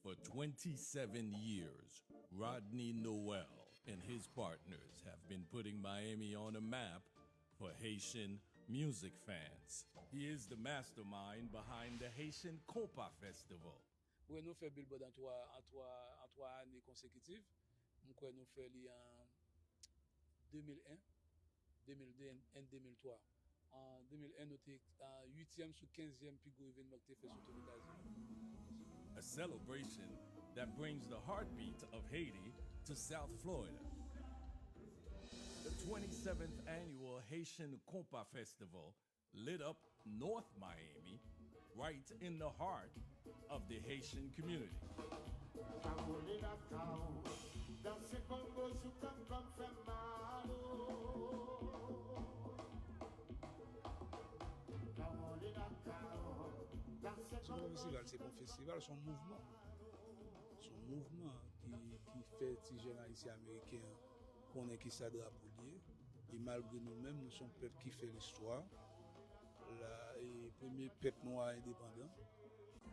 For 27 years, Rodney Noel and his partners have been putting Miami on a map for Haitian music fans. He is the mastermind behind the Haitian Compas Festival. Oui, nous faisons Billboard en trois années consécutives. Nous avons fait en 2001, 2002 et 2003. En 2001, nous étions 8e sur 15e plus gros événement que fait sur tous les États-Unis. A celebration that brings the heartbeat of Haiti to South Florida. The 27th annual Haitian Compas Festival lit up North Miami, right in the heart of the Haitian community. C'est un festival, c'est un festival, son mouvement qui fait les jeunes haïtiens américains qu'on est qui ça drapeau lié. Et malgré nous-mêmes, nous sommes peuple qui fait l'histoire. Le premier peuple noir indépendant.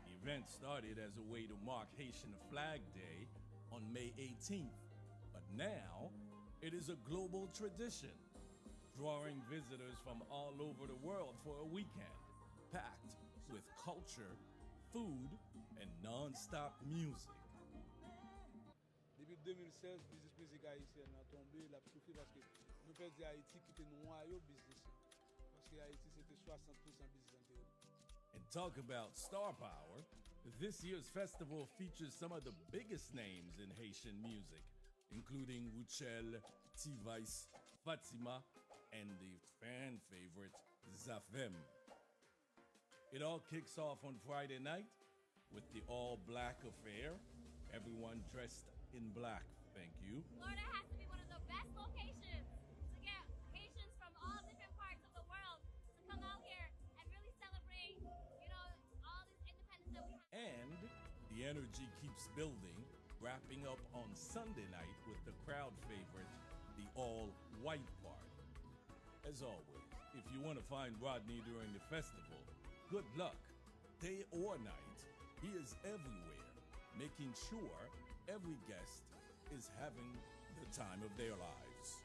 The event started as a way to mark Haitian Flag Day on May 18th, but now it is a global tradition, drawing visitors from all over the world for a weekend, packed with culture, food, and non-stop music. Depuis 2016, business music haïtienne a tombé, l'a souffert parce que nous perdons Haïti qui était noyau business. Parce que Haïti c'était 60% business antérieur. And talk about star power, this year's festival features some of the biggest names in Haitian music, including Wuchel, T-Vice, Fatima, and the fan favorite Zafem. It all kicks off on Friday night with the all-black affair, everyone dressed in black, thank you. Florida has to be one of the best locations to get Haitians from all different parts of the world to come out here and really celebrate, all this independence that we have. And the energy keeps building, wrapping up on Sunday night with the crowd favorite, the all-white party. As always, if you want to find Rodney during the festival, good luck. Day or night, he is everywhere, making sure every guest is having the time of their lives.